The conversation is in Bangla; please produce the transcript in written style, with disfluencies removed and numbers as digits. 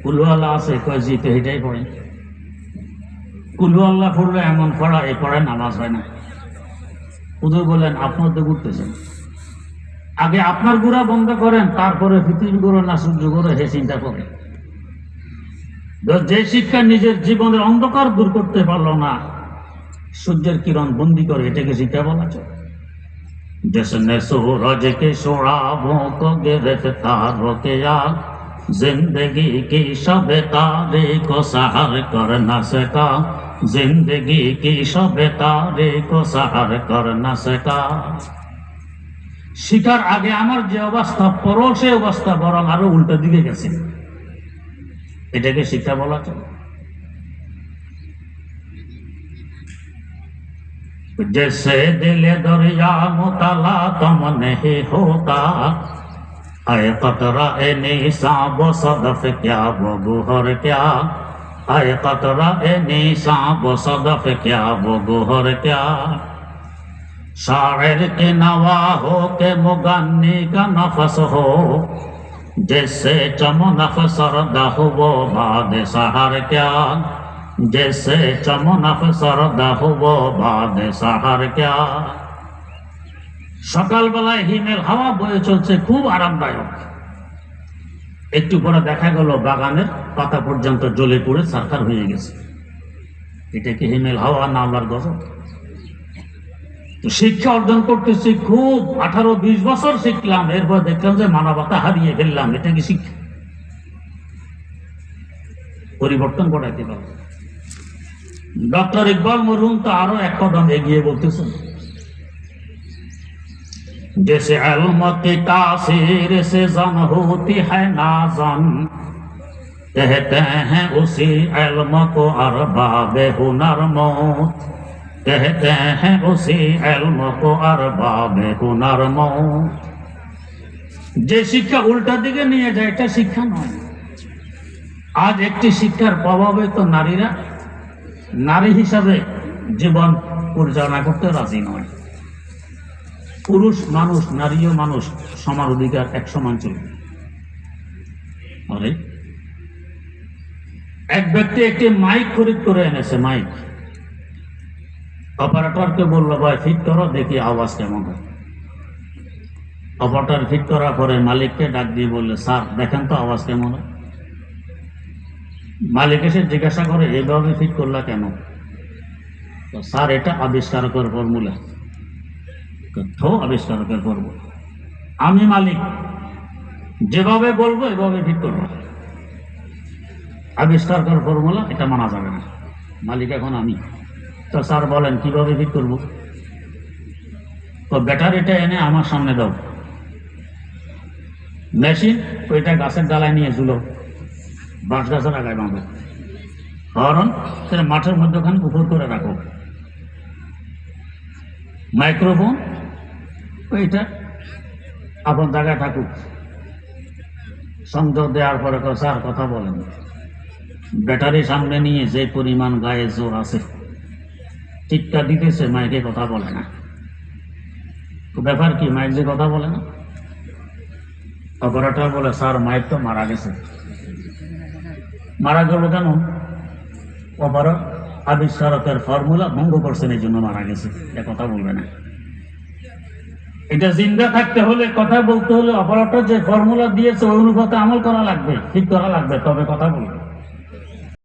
কুলু আল্লাহ আছে, কয় জিতে এটাই পড়ে। কুলু আল্লাহ পড়লে এমন পড়া, এই পড়ায় নামাজ হয় না। হুজুর বলেন আপনার তো ঘুরতেছেন, আগে আপনার গুড়া বন্ধ করেন, তারপরে পৃথিবীর গুঁড়ো না সূর্য গুঁড়ো হে চিন্তা করে। যে শিক্ষা নিজের জীবনের অন্ধকার দূর করতে পারলো না, সূর্যের কিরণ বন্দি করে, এটাকে শিক্ষা বলা চলে। जिसने सूरज के शोराबों को गिरफ्तार किया, जिंदगी की शब तारीख को सहर कर न सका, जिंदगी की शब तारीख को सहर कर न सका। শিকার আগে আমার যে অবস্থা, পর সে অবস্থা বরং আরো উল্টো দিকে গেছে, এটাকে শিক্ষা বলা চলে। जैसे दिल दरिया मुतला तुम नहीं होता, आए कतरा ए निशा वो सदफ क्या वो गुहर क्या, आए कतरा ए निशा वो सदफ क्या वो गुहर क्या। शायर के नवा हो के मुगन्नी का नफस हो, जैसे चमन अफसरदा हो वो बाद सहार क्या, जैसे चमन अफसरदा हो वो बाद सहार क्या। সকালবেলায় হিমেল হাওয়া বয়ে চলছে, খুব আরামদায়ক। একটু পরে দেখা গেল বাগানের পাতা পর্যন্ত জ্বলে পড়ে ছারখার হয়ে গেছে। এটা কি হিমেল হাওয়া না আল্লাহর গজব? তো শিক্ষা অর্জন করতেছি, খুব 18-20 বছর শিখলাম, এরপর দেখলাম যে মানবতা হারিয়ে ফেললাম। এটা কি শিক্ষা? পরিবর্তন ঘটাইতে পারবে। डॉक्टर इकबाल मरहूम तो आरो एक कदम एगिए बोलतेছেন, जैसे इल्म की तासीर से जन होती है नाजन, कहते हैं उसी इल्म को अरबाबे हुनर मौत, कहते हैं उसी इल्म को अरबाबे हुनर मौत। যে শিক্ষা উল্টা দিকে নিয়ে যায় এটা শিক্ষা নয়। আজ একটি শিক্ষার প্রভাবে তো নারীরা নারী হিসাবে জীবন পরিচালনা করতে রাজি নয়। পুরুষ মানুষ, নারীও মানুষ, সমান অধিকার, এক সমান চলবে। আরে এক ব্যক্তি একটি মাইক খরিদ করে এনেছে, মাইক। অপারেটরকে বললো ভাই ফিট করো, দেখি আওয়াজ কেমন হয়। অপারেটর ফিট করার পরে মালিককে ডাক দিয়ে বললে স্যার দেখেন তো আওয়াজ কেমন হয়। মালিক এসে জিজ্ঞাসা করে এইভাবে ফিট করলা কেন? তো স্যার এটা আবিষ্কারকের ফর্মুলা। তো আবিষ্কারকের ফর্মুলা, আমি মালিক, যেভাবে বলবো এভাবে ফিট করবো। আবিষ্কারকের ফর্মুলা, এটা মানা যাবে না। মালিক এখন আমি। তো স্যার বলেন কিভাবে ফিট করবো? তো ব্যাটারিটা এনে আমার সামনে দাও, মেশিন ওইটা গাছের ডালায় নিয়ে ঝুলো, বাঁশ গাছের আগায় বাঁধো, হরন সেটা মাঠের মধ্যখানে উপর করে রাখো, মাইক্রোফোন ওইটা আপন জায়গায় থাকুক। সংযোগ দেওয়ার পরে স্যার কথা বলেন। ব্যাটারি সামনে নিয়ে যে পরিমাণ গায়ে জোর আছে, চিৎকার দিতেছে, মাইকে কথা বলে না। তো ব্যাপার কি, মাইক যে কথা বলে না? অপারেটর বলে স্যার মাইক তো মারা গেছে। মারা গেল কেন? অপারেটর আবিষ্কারকের ফর্মুলা ভঙ্গ করছেন, এই জন্য মারা গেছে। এ কথা বলবে না। এটা জিন্দা থাকতে হলে, কথা বলতে হলে অপারেটর যে ফর্মুলা দিয়েছে ওই অনুপাতে আমল করা লাগবে, ঠিক করা লাগবে, তবে কথা